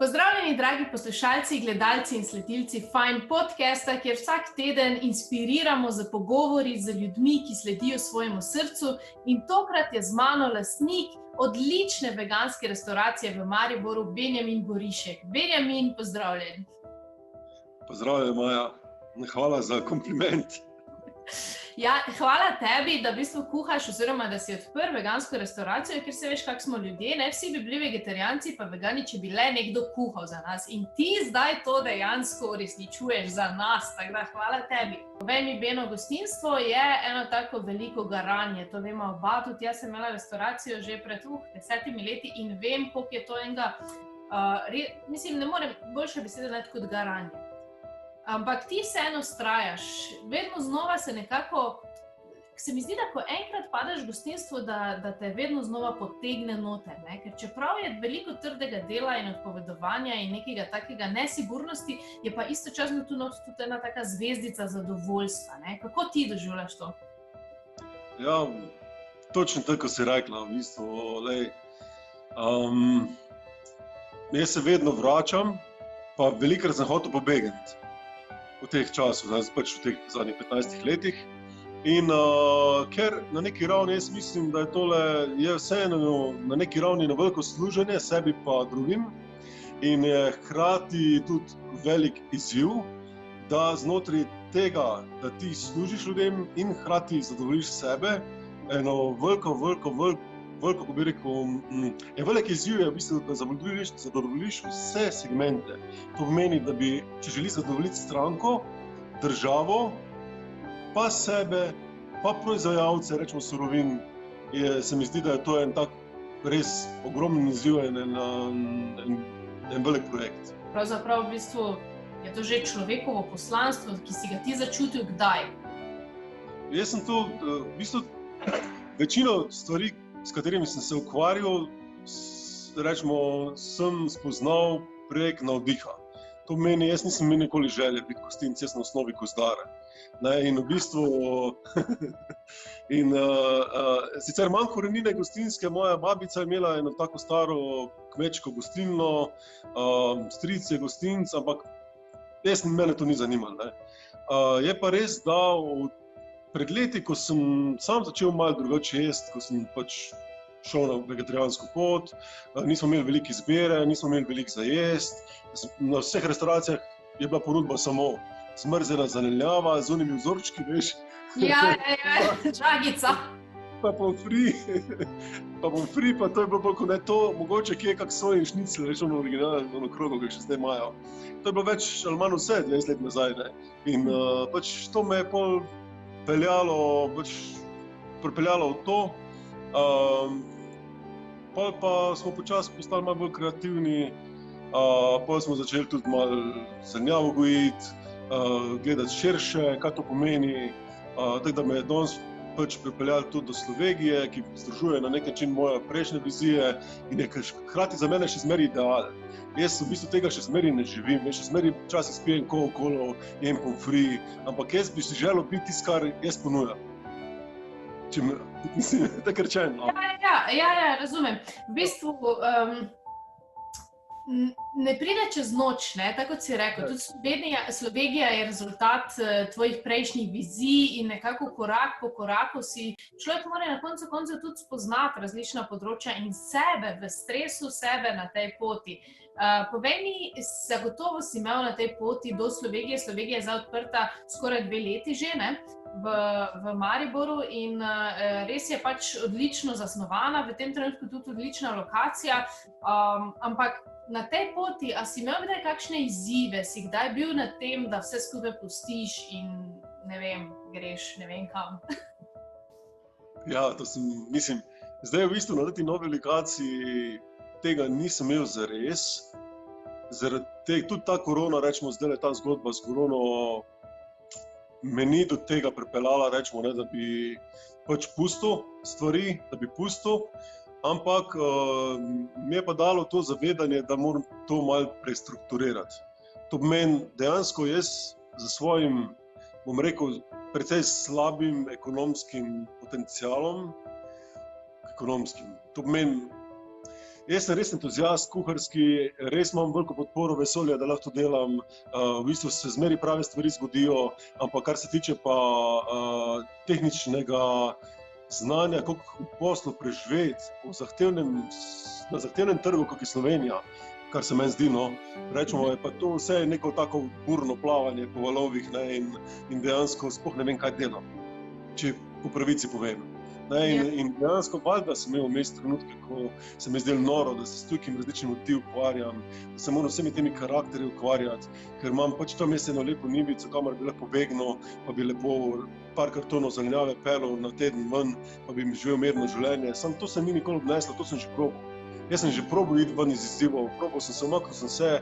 Pozdravljeni, dragi poslušalci, gledalci in sledilci Fine podcasta, kjer vsak teden inspiriramo z pogovori z ljudmi, ki sledijo svojemu srcu. In tokrat je z mano lastnik odlične veganske restauracije v Mariboru, Benjamin Gorišek. Benjamin, pozdravljen. Pozdravljen, Maja. Hvala za kompliment. Ja, hvala tebi, da v bistvu kuhaš oziroma da si odprl vegansko restauracijo, ker se veš, kak smo ljudje, ne? Vsi bi bili vegetarijanci pa vegani, če bi le nekdo kuhal za nas. In ti zdaj to dejansko uresničuješ za nas, tako da hvala tebi. Povej mi, Beno, gostinstvo je eno tako veliko garanje, to vemo oba, tudi jaz sem imela restauracijo že pred 10 leti in vem, koliko je to enega, mislim, ne morem boljše besede najti kot garanje. Ampak ti vseeno vztrajaš, vedno znova se nekako, se mi zdi, da ko enkrat padeš v gostinstvo, da te vedno znova potegne noter, ne? Ker čeprav je veliko trdega dela in odpovedovanja in nekega takega nesigurnosti, je pa istočasno tu tudi ena taka zvezdica zadovoljstva, ne? Kako ti doživljaš to? Ja, točno tako si rekla, v bistvu, lej. Jaz se vedno vračam, pa velikokrat sem hotel pobegniti. V teh času, pač v teh zadnjih 15 letih. In ker na neki ravni jaz mislim, da je tole je vseeno na neki ravni na veliko služenje sebi pa drugim in je hkrati tudi velik izziv, da znotraj tega, da ti služiš ljudem in hkrati zadovoljiš sebe, eno veliko, ko bi rekel, je velik izziv, je v bistvu, da zadovoljiš vse segmente. To pomeni, da bi, če želiš zadovoljiti stranko, državo, pa sebe, pa proizvajalce, rečemo surovin, se mi zdi, da je to en tak res ogromen izziv, en velik projekt. Pravzaprav v bistvu je to že človekovo poslanstvo, ki si ga ti začutil kdaj? Jaz sem to, v bistvu, večino stvari, s katerimi sem se ukvarjal, rečemo, sem spoznal prek navdiha. To pomeni, jaz nisem imel nikoli želje biti gostinec, jaz sem v osnovi gozdar. In v bistvu, sicer manj korenine gostinske, moja babica je imela eno tako staro kmečko gostilno, stric je gostinec, ampak mene to ni zanimalo, ne. Je pa res, da pred leti, ko sem sam začel malo drugače jesti, ko sem pač šel na vegetarijansko pot, nismo imeli veliko izbire, nismo imeli veliko za jesti. Na vseh restauracijah je bila ponudba samo zmrzena zelenjava z onimi vzorčki, veš. Ja, žagica. Pa pomfri, pa to je bilo bolj kot ne to, mogoče kje kak sojev šnicl, veš, ono originalno, ono krogo, ki še zdaj imajo. To je bilo več ali manj vse 20 let nazaj, ne. In pač to me je pol pripeljalo v to, pol pa smo počasi postali malo bolj kreativni, pol smo začeli tudi malo zelenjavo gojiti, gledati širše, kaj to pomeni, tako da me je danes pač pripeljalo tudi do Slovegije, ki združuje na nek način moje prejšnje vizije in je hkrati za mene še zmeraj ideal. Jaz v bistvu tega še zmeraj ne živim, jaz še zmeraj včasih spijem Coca-Colo, jem pomfri, ampak jaz bi si želel biti tisto, kar jaz ponujam. Mislim, tako rečeno. Ja, razumem. V bistvu ne pride čez noč, ne, tako kot si rekel. Tudi Slovenija je rezultat tvojih prejšnjih vizij in nekako korak po koraku si človek mora na koncu tudi spoznati različna področja in sebe v stresu, sebe na tej poti. Povej mi, zagotovo si imel na tej poti do Slovenije. Slovenija je zdaj odprta skoraj 2 leti že, ne, v Mariboru in res je pač odlično zasnovana, v tem trenutku tudi odlična lokacija, ampak na tej poti, a si imel kdaj kakšne izzive, si kdaj bil na tem, da vse skupaj pustiš in ne vem, greš ne vem kam? Ja, mislim, zdaj v bistvu na tej novi lokaciji tega nisem imel zares, zaradi tega, tudi ta korona, rečemo, zdaj ta zgodba s korono me ni do tega pripeljala, rečemo, ne, da bi pač pustil stvari, ampak mi je pa dalo to zavedanje, da moram to malo prestrukturirati. To pomeni, dejansko jaz za svojim, bom rekel, precej slabim ekonomskim potencialom, to pomeni, jaz sem res entuzijast kuharski, res imam veliko podporo, vesolje, da lahko to delam, v bistvu se zmeri prave stvari zgodijo, ampak kar se tiče pa tehničnega znanja, kako v poslu preživeti na zahtevnem trgu, kot je Slovenija, kar se meni zdi, no, rečemo, je pa to vse neko tako burno plavanje po valovih, ne, in dejansko sploh ne vem, kaj delam, če po pravici povem. In dejansko valjda sem imel vmes trenutke, ko se mi je zdelo noro, da se s tolikimi različnimi ljudmi ukvarjam, da se moram vsemi temi karakterji ukvarjati, ker imam pač tam eno lepo njivico, kamor bi lahko pobegnil, pa bi lepo par kartonov zelenjave pelil na teden ven, pa bi mi živel mirno življenje. Samo to se mi nikoli obneslo, to sem že probal. Jaz sem že probal iti ven iz izzivov, probal sem se, umaknil sem se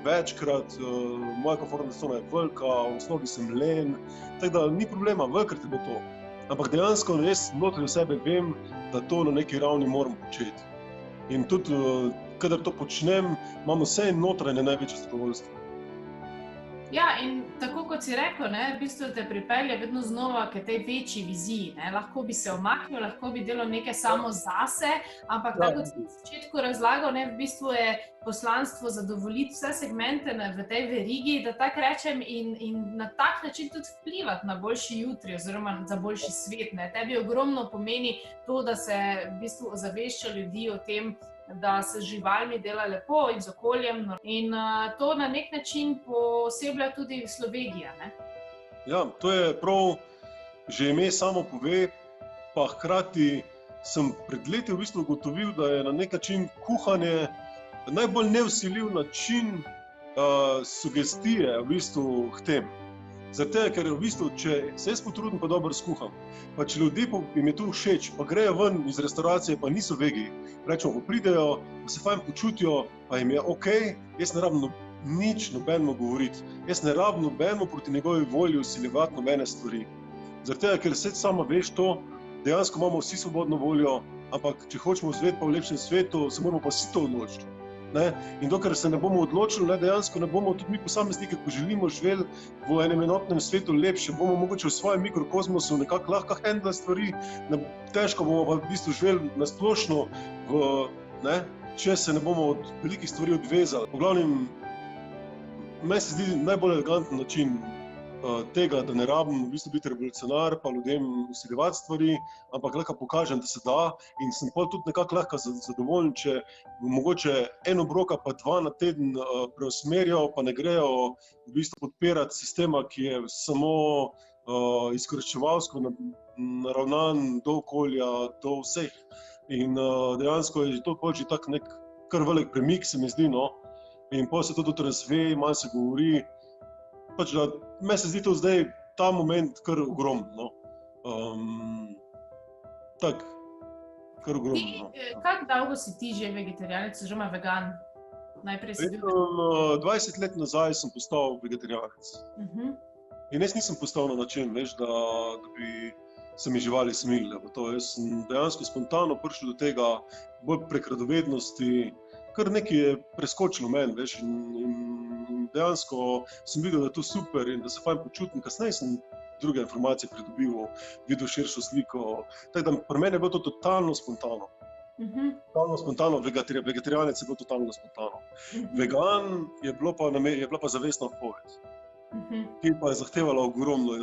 večkrat, moja komfortna cona je velika, v osnovi sem len, tako da ni problema, velikrat je bilo to. Ampak dejansko jaz notri v sebe vem, da to na neki ravni moram početi. In tudi, kadar to počnem, imam vse notranje največje zadovoljstvo. Ja, in tako kot si rekel, v bistvu te pripelje vedno znova k tej večji viziji. Lahko bi se omaknil, lahko bi delal nekaj samo zase, ampak tako kot si na začetku razlagal, v bistvu je poslanstvo zadovoljiti vse segmente v tej verigi, da tako rečem, in na tak način tudi vplivati na boljši jutri oziroma za boljši svet. Tebi ogromno pomeni to, da se v bistvu ozavešča ljudi o tem, da se z živalmi dela lepo in z okoljem, in to na nek način poseblja tudi Slovenija, ne? Ja, to je prav, že ime samo pove, pa hkrati sem pred leti v bistvu ugotovil, da je na nek način kuhanje najbolj nevsiljiv način sugestije v bistvu k tem. Zato, ker v bistvu, če se jaz potrudim, pa dobro skuham, pa če ljudje jim je to všeč, pa grejo ven iz restauracije, pa niso vegi, rečemo, ko pridejo, pa se fajn počutijo, pa jim je okej, jaz ne rabim nič nobenemu govoriti. Jaz ne rabim nobenemu proti njegovi volji vsiljevati nobene stvari. Zato, ker se sama veš to, dejansko imamo vsi svobodno voljo, ampak če hočemo živeti pa v lepšem svetu, se moramo pa vsi to odločiti. In dokler se ne bomo odločili, dejansko ne bomo tudi mi posamezniki, ko želimo živeti v enem enotnem svetu lepše, bomo mogoče v svojem mikrokozmosu nekako lahko handla stvari, težko bomo pa v bistvu živeli na splošno, če se ne bomo od velikih stvari odvezali. V glavnem, meni se zdi najbolj eleganten način tega, da ne rabim v bistvu biti revolucionar, pa ljudem vsiljevati stvari, ampak lahko pokažem, da se da, in sem pa tudi nekako lahko zadovoljen, če mogoče en obroka pa dva na teden preusmerijo, pa ne grejo v bistvu podpirati sistema, ki je samo izkoriščevalsko naravnan do okolja, do vseh. In dejansko je to že tak nek kar velik premik, se mi zdi, no. In potem se to tudi razve, malo se govori. Pač da, meni se zdi to zdaj ta moment kar ogromno. Tak, kar ogromno. Kako dolgo si ti že vegetarijanec oziroma vegan? Najprej si bil... 20 let nazaj sem postal vegetarijanec. In jaz nisem postal na način, veš, da bi se mi živali smilile. Jaz sem dejansko spontano prišel do tega, bolj prek radovednosti, kar nekaj je preskočilo meni, veš, in dejansko sem videl, da je to super in da se fajn počutim. Kasneje sem druge informacije pridobival, videl širšo sliko. Tako da pri meni je bilo to totalno spontano. Totalno spontano, vegetarijanec je bilo totalno spontano. Vegan je bila pa zavestna odpoved, ki pa je zahtevala ogromno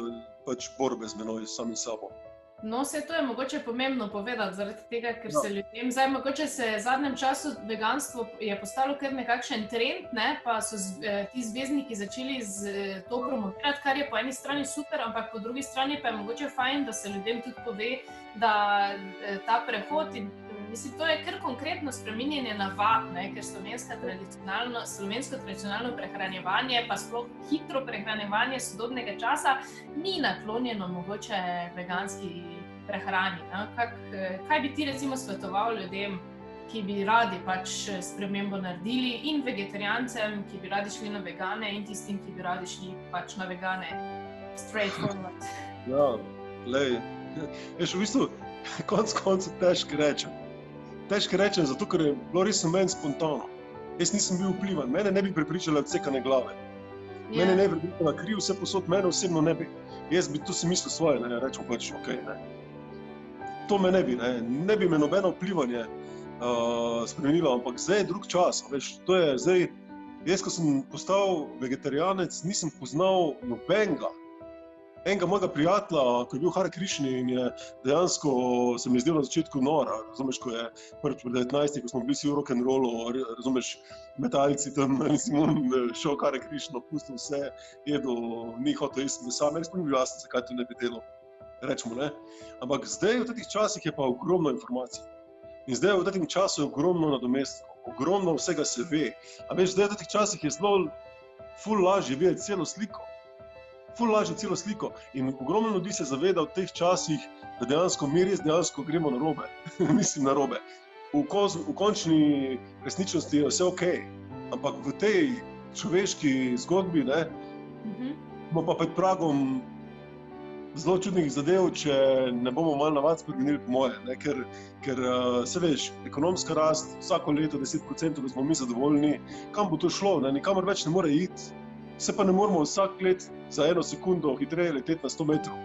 borbe z menoj, samim sabo. No, vse to je mogoče pomembno povedati, zaradi tega, ker se ljudem, zdaj mogoče se v zadnjem času veganstvo je postalo kar nekakšen trend, pa so ti zvezdniki začeli to promovirati, kar je po eni strani super, ampak po drugi strani pa je mogoče fajn, da se ljudem tudi pove, da ta prehod in mislim, to je kar konkretno spreminjanje navad, ker slovensko tradicionalno prehranjevanje, pa sploh hitro prehranjevanje sodobnega časa ni naklonjeno mogoče veganski prehrani. Kaj bi ti recimo svetoval ljudem, ki bi radi spremembo naredili, in vegetarijancem, ki bi radi šli na vegane, in tistim, ki bi radi šli na vegane straightforward? Ja, glej, veš, v bistvu konec težko rečem. Težko rečem, zato ker je bilo res meni spontano. Jaz nisem bil vplivan, mene ne bi prepričala odsekane glave. Mene ne bi prepričala kri vse posod, mene osebno ne bi. Jaz bi tu si mislil svoje, rečem okej, ne. To me ne bi me nobeno vplivanje spremenilo, ampak zdaj je drug čas, veš, to je zdaj, jaz, ko sem postal vegetarijanec, nisem poznal nobenega, enega mojega prijatelja, ko je bil Hare Krišni in je dejansko, se mi je zdelo na začetku nora, razumeš, ko je prvič pred 19, ko smo bili vsi v rock'n'rollu, razumeš, metalci tam, Simon šel Hare Krišno, pustil vse, jedel, ni hotel jesti mesa, meni sploh ni bilo jasno, zakaj to ne bi delal, rečemo, ne. Ampak zdaj v teh časih je pa ogromno informacij. In zdaj v tem času je ogromno nadomestkov, ogromno vsega se ve. A veš, zdaj v teh časih je zelo ful lažje videti celo sliko. Ful lažje celo sliko. In ogromno ljudi se zaveda v teh časih, da dejansko mi res dejansko gremo narobe. Mislim narobe. V končni resničnosti je vse okej. Ampak v tej človeški zgodbi, ne, smo pa pred pragom zelo čudnih zadev, če ne bomo malo navad spremenili po moje, ne? Ker se veš, ekonomska rast, vsako leto 10%, da smo mi zadovoljni, kam bo to šlo, ne? Nikamor več ne more iti, se pa ne moramo vsak let za 1 sekundo hitreje leteti na 100 metrov.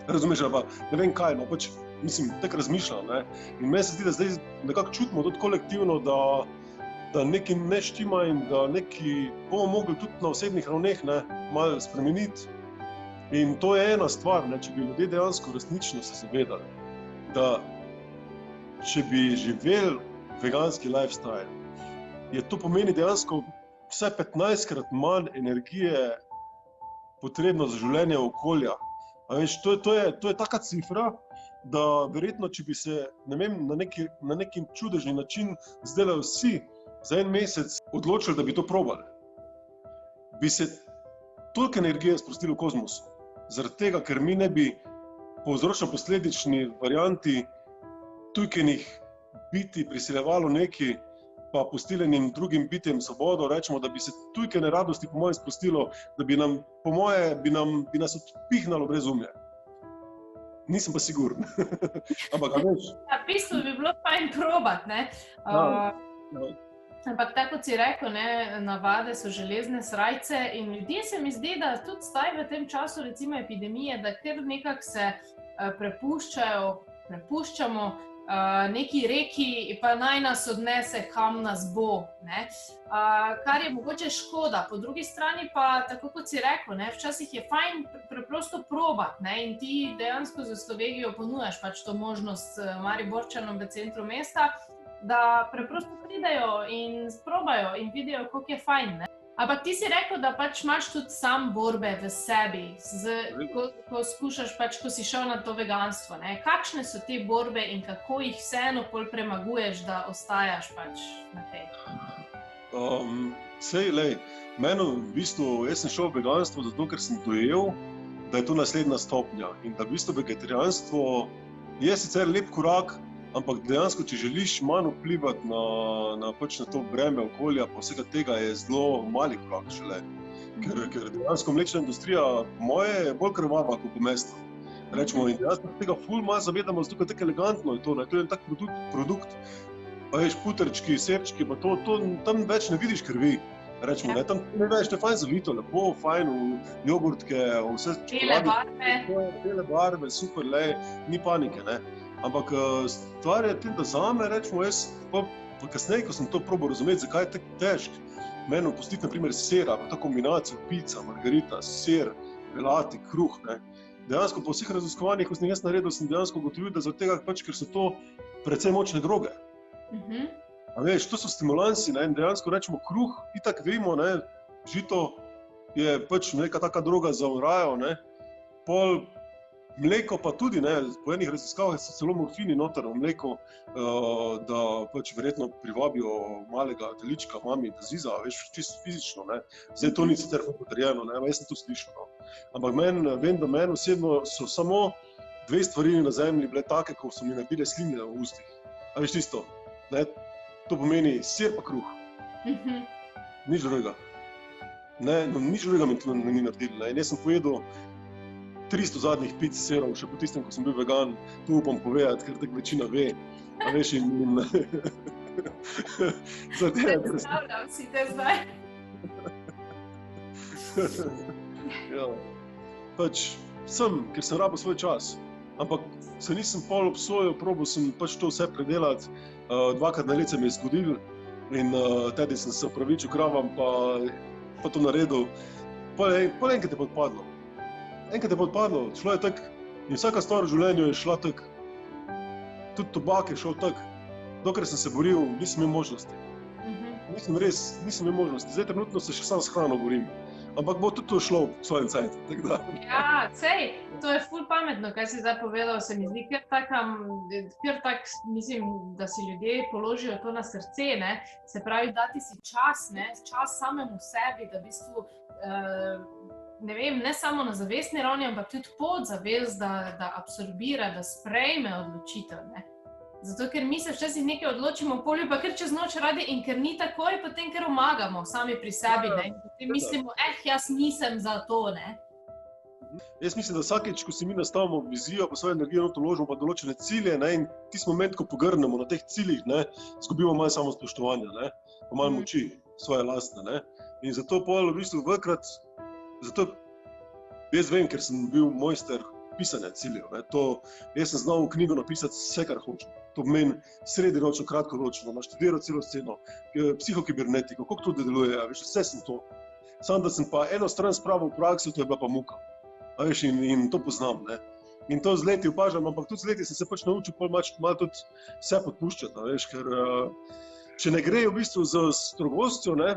Razumeš, pa ne vem kaj, no pač, mislim, tako razmišljam, ne? In meni se zdi, da zdaj nekako čutimo tudi kolektivno, da nekaj ne štima in da nekaj bomo mogli tudi na osebnih ravneh, ne, malo spremeniti. In to je ena stvar, ne, če bi ljudje dejansko resnično se zavedali, da če bi živeli veganski lifestyle, je to pomeni dejansko vsaj 15-krat manj energije potrebno za življenje okolja. A veš, to je taka cifra, da verjetno, če bi se, ne vem, na neki čudežni način zdajle vsi za 1 mesec odločili, da bi to probali, bi se toliko energije sprostilo v kozmosu. Zaradi tega, ker mi ne bi povzročno-posledični varianti tujkenih biti prisiljevalo nekaj, pa pustili njim drugim bitjem svobodo, rečemo, da bi se tujkene radosti po moje sprostilo, da bi nam, po moje, bi nas odpihnalo brezumje. Nisem pa siguren. Ampak, a veš? Ja, v bistvu bi bilo fajn probati, ne? Ampak tako kot si rekel, ne, navade so železne srajce in ljudje se mi zdi, da tudi zdaj v tem času recimo epidemije, da kar nekako se prepuščamo neki reki, pa naj nas odnese, kam nas bo, ne. Kar je mogoče škoda, po drugi strani pa, tako kot si rekel, ne, včasih je fajn preprosto probati, ne, in ti dejansko za Slovegijo ponujaš pač to možnost Mariborčanom v centru mesta, da preprosto pridejo in sprobajo in vidijo, koliko je fajn, ne. Ampak ti si rekel, da pač imaš tudi sam borbe v sebi, ko skušaš pač, ko si šel na to veganstvo, ne. Kakšne so te borbe in kako jih vseeno pol premaguješ, da ostajaš pač na tej? Sej, lej, meni v bistvu, jaz sem šel v veganstvo zato, ker sem dojel, da je to naslednja stopnja in da v bistvu vegetarijanstvo je sicer lep korak, ampak dejansko, če želiš manj vplivati na to breme okolja, pa vsega tega je zelo mali korak šele. Ker dejansko mlečna industrija, po moje, je bolj krvava kot po mestu. Rečemo, in dejansko tega ful malo zavedamo, zato tako elegantno je to, ne, to je tak produkt, pa veš, putrčki, sirčki, pa to, tam več ne vidiš krvi. Rečemo, ne, tam ne veš, to je fajn zavito, lepo, fajn, v jogurtke, vse čokolade. Bele barve, super, lej, ni panike, ne. Ampak stvar je tem, da zame, rečemo, jaz pa kasneje, ko sem to probal razumeti, zakaj je tako težko meni opustiti, na primer, sera, ta kombinacija, pica, margarita, ser, velati, kruh, ne. Dejansko po vseh raziskovanjih, ko sem jaz naredil, sem dejansko ugotovil, da zaradi tega pač, ker so to precej močne droge. A veš, to so stimulansi, ne, in dejansko rečemo, kruh, itak vemo, ne, žito je pač neka taka droga za orajo, ne, pol mleko pa tudi, ne, po enih raziskavah so celo morfini noter v mleku, da pač verjetno privabijo malega telička mami, da ziza, veš, čisto fizično, ne. Zdaj to ni sicer potrjeno, ne, jaz sem to slišal, no. Ampak vem, da meni osebno so samo 2 stvari na zemlji bile take, ko so mi naredile sline v ustih. A veš tisto, ne, to pomeni ser pa kruh. Nič drugega. Ne, no, nič drugega mi to ni naredilo, ne, in jaz sem pojedel 300 zadnjih pic serov, še po tistem, ko sem bil vegan, to upam povedati, ker tako večina ve, a veš, in Predstavljam si te zdaj. Ja, pač sem, ker sem rabil svoj čas, ampak se nisem pol obsojal, probal sem pač to vse predelati, 2krat na let se mi je zgodilo in tedy sem se opravičil kravam, pa to naredil. Pol enkrat je pa odpadlo. Šlo je tako in vsaka stvar v življenju je šla tako. Tudi tobak je šel tako. Dokler sem se boril, nisem imel možnosti. Nisem imel možnosti. Zdaj trenutno se še sam s hrano borim. Ampak bo tudi to šlo v svojem cajtu. Ja, sej, to je ful pametno, kaj si zdaj povedal, se mi zdi, ker tak, mislim, da si ljudje položijo to na srce, ne, se pravi, dati si čas, ne, čas samemu sebi, da v bistvu, ne vem, ne samo na zavestni ravni, ampak tudi podzavest, da absorbira, da sprejme odločitev, ne. Zato, ker mi se včasih nekaj odločimo v polju, pa ker čez noč radi in ker ni takoj, potem ker omagamo sami pri sebi, ne, in potem mislimo, jaz nisem za to, ne. Jaz mislim, da vsakeč, ko si mi nastavimo vizijo, pa svojo energijo not vložimo, pa določene cilje, ne, in tisti moment, ko pogrnemo na teh ciljih, ne, izgubimo malo samospoštovanja, ne, pa malo moči, svoje lastne, ne. In zato pol v bistvu zato jaz vem, ker sem bil mojster pisanja ciljev, ne, jaz sem znal v knjigo napisati vse, kar hočem. To pomeni srednjeročno, kratkoročno, naštudiral celo sceno, psihokibernetiko, kako to deluje, veš, vse sem to. Samo da sem pa eno stran spravil v prakso, to je bila pa muka. A veš, in to poznam, ne. In to z leti opažam, ampak tudi z leti sem se pač naučil malo tudi vse podpuščati, veš, ker če ne gre v bistvu z strogostjo, ne,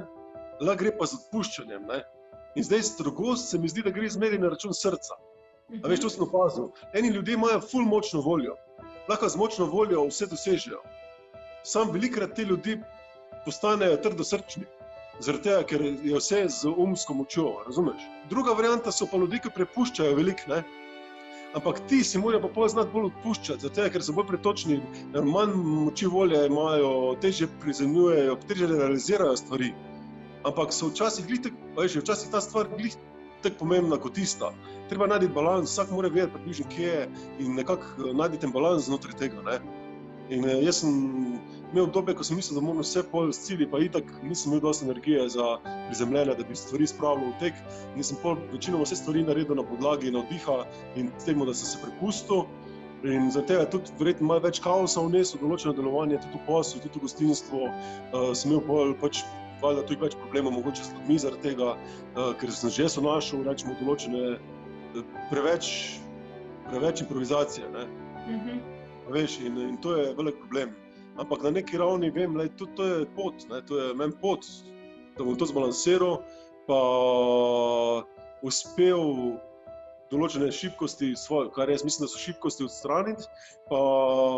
lahko gre pa z odpuščanjem, ne. In zdaj strogost se mi zdi, da gre zmeraj na račun srca. A veš, to sem opazil. Eni ljudje imajo ful močno voljo. Lahko z močno voljo vse dosežejo. Sam velikokrat ti ljudi postanejo trdosrčni. Zaradi tega, ker je vse z umsko močjo, razumeš? Druga varianta so pa ljudje, ki prepuščajo veliko, ne? Ampak ti si morajo pa pol znati bolj odpuščati, zaradi tega, ker so bolj pretočni, manj moči volje imajo, težje prizemljujejo, težje realizirajo stvari. Ampak so včasih ta stvar glih tako pomembna kot tista. Treba najti balans, vsak mora vedeti približno, kje je in nekako najti ten balans znotraj tega, ne. In jaz sem imel obdobje, ko sem mislil, da moram vse pol s cilji, pa itak nisem imel dosti energije za prizemljenje, da bi stvari spravil v tek. In sem pol večinoma vse stvari naredil na podlagi navdiha in temu, da sem se prepustil. In zaradi tega tudi verjetno malo več kaosa vnesel določeno delovanje, tudi v poslu, tudi v gostinstvu. Sem imel pol pač valjda tudi več problemov mogoče z ljudmi zaradi tega, ker sem že našel, rečemo, določene preveč improvizacije, ne. Veš, in to je velik problem. Ampak na neki ravni vem, tudi to je pot, ne, to je meni pot, da bom to zbalansiral, pa uspel določene šibkosti svoje, kar jaz mislim, da so šibkosti odstraniti, pa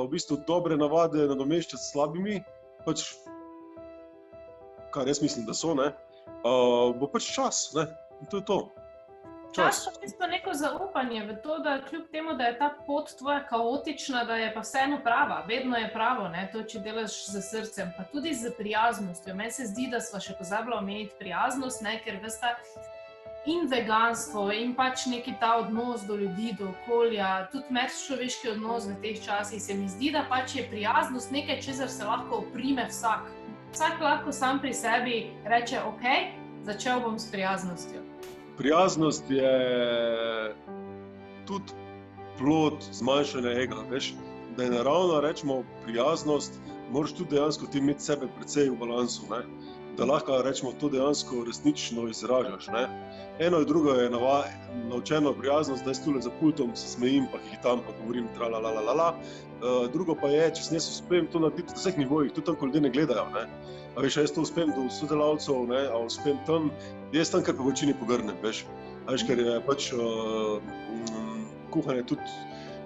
v bistvu dobre navade nadomeščati s slabimi, pač, kar jaz mislim, da so, ne, bo pač čas, ne, in to je to. Čas pa v bistvu neko zaupanje v to, da kljub temu, da je ta pot tvoja kaotična, da je pa vseeno prava, vedno je pravo, ne, to, če delaš z srcem, pa tudi z prijaznostjo. Meni se zdi, da sva še pozabila omeniti prijaznost, ne, ker vesta in veganstvo in pač neki ta odnos do ljudi, do okolja, tudi medčloveški odnos v teh časih, se mi zdi, da pač je prijaznost nekaj, česar se lahko oprime vsak. Vsak lahko sam pri sebi reče, okej, začel bom s prijaznostjo. Prijaznost je tudi plod zmanjšanja ega, veš, da je naravna, rečemo, prijaznost, moraš tudi dejansko ti imeti sebe precej v balansu, ne, da lahko, rečemo, to dejansko resnično izražaš, ne. Eno in drugo je naučeno prijaznost, da jaz tule za pultom se smejim, pa hitam, pa govorim tralalalala. Drugo pa je, če sem jaz uspem to narediti na vseh nivojih, tudi tam, ko ljudje ne gledajo, ne. A veš, jaz to uspem do sodelavcev, ne, a uspem tam, jaz tam, kar po večini pogrnem, veš. A veš, ker je pač kuhanje tudi,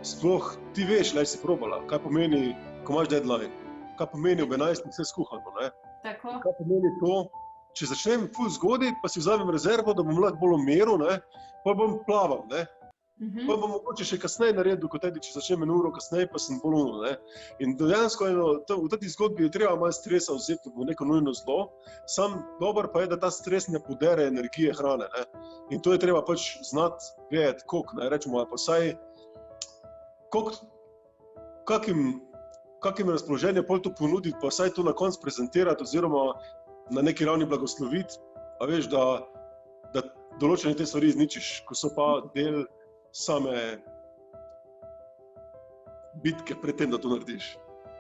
sploh ti veš, lej si probala, kaj pomeni, ko imaš deadline, kaj pomeni ob 11 vse skuhano, ne. Tako. Kaj pomeni to, če začnem ful zgodaj, pa si vzamem rezervo, da bom lahko bolj umiral, ne, pa bom plaval, ne. Pa bom mogoče še kasneje naredil, kot edi, če začnem eno uro kasneje, pa sem bolj ne. In dejansko v tej zgodbi je treba malo stresa vzeti v neko nujno zlo, sam dober pa je, da ta stres ne podere energije hrane, ne. In to je treba pač znati vedeti, koliko, ne, rečemo, pa vsaj, kakim razpoloženjem pol to ponuditi, pa vsaj to na koncu prezentirati oziroma na neki ravni blagosloviti, a veš, da določene te stvari izničiš, ko so pa del same bitke pred tem, da to narediš.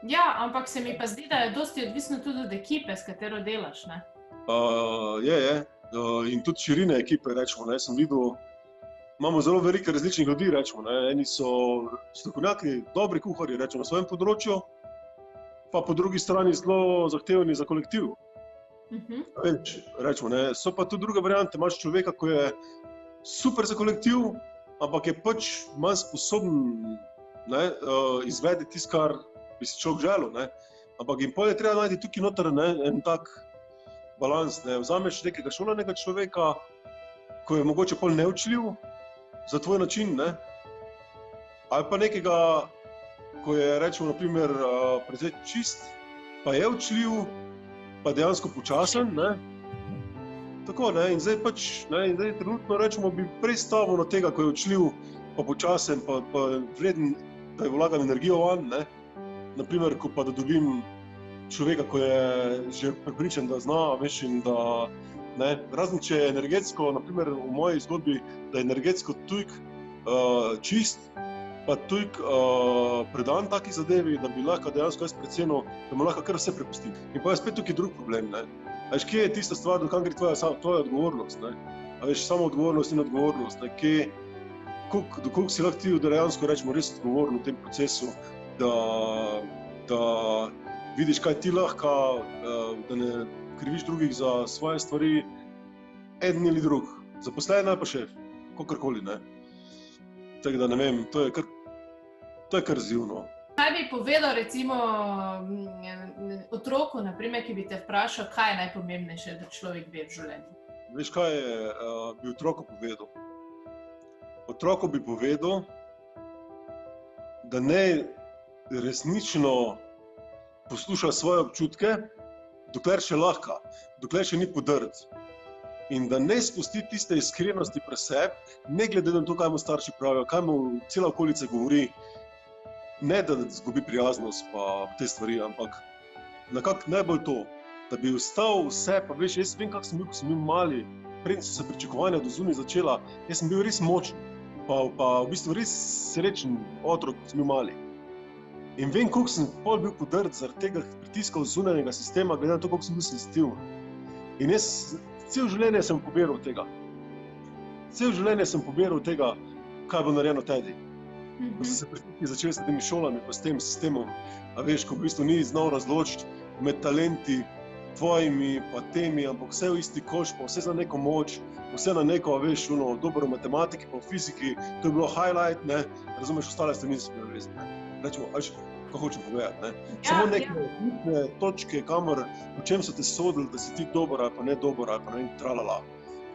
Ja, ampak se mi pa zdi, da je dosti odvisno tudi od ekipe, s katero delaš, ne? Je. In tudi širine ekipe, rečemo, ne, sem videl, imamo zelo veliko različnih ljudi, rečemo, ne, eni so strokovnjaki, dobri kuharji, rečemo, na svojem področju, pa po drugi strani zelo zahtevni za kolektiv. Rečemo, ne, so pa tudi druge variante, imaš človeka, ko je super za kolektiv, ampak je pač manj sposoben, ne, izvedeti tisto, kar bi si človek želel, ne. Ampak in potem je treba najti tukaj noter, ne, en tak balans, ne. Vzameš nekega šolanega človeka, ko je mogoče pol neučljiv za tvoj način, ne. Ali pa nekega, ko je, rečemo, na primer, precej čist, pa je učljiv, pa dejansko počasen, ne. Tako, ne, in zdaj pač, ne, in zdaj trenutno, rečemo, bi prej stavil na tega, ko je učljiv, pa počasen, pa vreden, da je vlagam energijo vanj, ne. Naprimer, ko pa da dobim človeka, ko je že prepričan, da zna, veš, in da, ne, razen če je energetsko, naprimer v moji zgodbi, da je energetsko tujk čist, pa tujk predan taki zadevi, da bi lahko dejansko jaz precenil, da mu lahko kar vse prepustim. In pa je spet tukaj drug problem, ne. A veš, kje je tista stvar, do kam gre tvoja odgovornost, ne. A veš, samo odgovornost in odgovornost, ne, do koliko si lahko ti dejansko, rečemo, res odgovoren v tem procesu, da vidiš, kaj ti lahko, da ne kriviš drugih za svoje stvari, eden ali drug, zaposlen ali pa šef, kakorkoli, ne. Tako da ne vem, to je kar zivno. Kaj bi povedal recimo otroku, na primer, ki bi te vprašal, kaj je najpomembnejše, da človek ve v življenju? Veš, kaj bi otroku povedal? Otroku bi povedal, da ne resnično posluša svoje občutke, dokler še lahko, dokler še ni podrt. In da ne spusti tiste iskrenosti pri sebi, ne glede na to, kaj mu starši pravijo, kaj mu cela okolica govori, ne da zgubi prijaznost pa te stvari, ampak nekako najbolj to, da bi ostal vse, pa veš, jaz vem, kako sem bil, ko sem bil mali, preden so se pričakovanja do zunaj začela, jaz sem bil res močen, pa v bistvu res srečen otrok, ko sem bil mali. In vem, koliko sem pol bil podrt zaradi tega pritiska zunanjega sistema, glede na to, koliko sem bil sensitiven. In jaz cel življenje sem pobiral tega. Cel življenje sem pobiral tega, kaj bo narejeno tedi. Ko so se pritiski začeli s temi šolami, pa s tem sistemom, a veš, ko v bistvu ni znal razločiti med talenti tvojimi pa temi, ampak vse v isti koš, pa vse za neko moč, vse na neko, veš, dobro v matematiki, pa v fiziki, to je bilo highlight, ne, razumeš, ostale stvari niso bile res, ne. Rečemo, kako hočem povedati, ne. Samo neke točke, kamor, v čem so te sodili, da si ti dober ali pa ne dober ali pa ne tralala.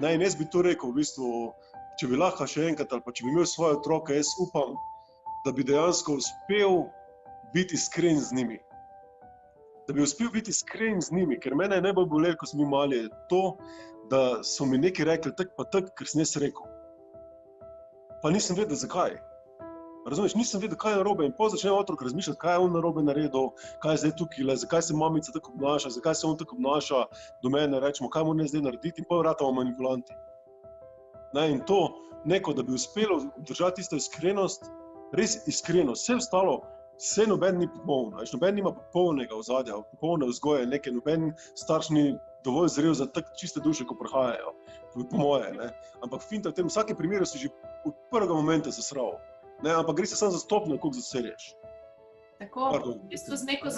Ne, in jaz bi to rekel, v bistvu, če bi lahko še enkrat ali pa če bi imel svoje otroke, jaz upam, da bi dejansko uspel biti iskren z njimi. Da bi uspel biti iskren z njimi, ker mene je najbolj bolelo, ko sem bil mali, je to, da so mi nekaj rekli tak pa tak, ker sem jaz rekel. Pa nisem vedel, zakaj. Razumeš, nisem vedel, kaj je narobe in potem začne otrok razmišljati, kaj je on narobe naredil, kaj je zdaj tukaj, zakaj se mamica tako obnaša, zakaj se on tako obnaša do mene, rečemo, kaj mora zdaj narediti in potem ratamo manipulanti. Ne, in to, neko, da bi uspelo obdržati tisto iskrenost, res iskreno, vse ostalo, vse noben ni popolno, noben nima popolnega ozadja, popolne vzgoje, noben starš ni dovolj zrel za tak čiste duše, ko prihajajo, po moje, ne. Ampak finta v tem, v vsakem primeru si že od prvega momenta zasral. Ne, ampak gre se samo za stopnjo, koliko zaserješ. Tako, v bistvu z neko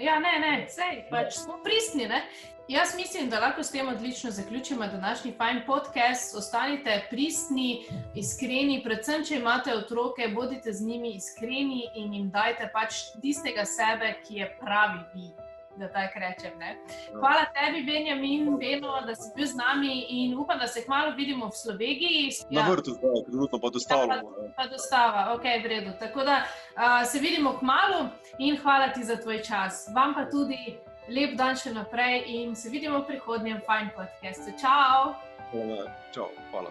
ja, ne, sej, pač smo pristni, ne. Jaz mislim, da lahko s tem odlično zaključimo današnji fajn podcast. Ostanite pristni, iskreni, predvsem, če imate otroke, bodite z njimi iskreni in jim dajte pač tistega sebe, ki je pravi vi, da tako rečem, ne. Hvala tebi, Benjamin, Beno, da si bil z nami in upam, da se kmalu vidimo v Sloveniji. Na vrtu zdaj, trenutno pa dostavljamo. Pa dostava, okej, v redu. Tako da se vidimo kmalu in hvala ti za tvoj čas. Vam pa tudi lep dan še naprej in se vidimo v prihodnjem fajn podcastu. Čau! Čau, hvala.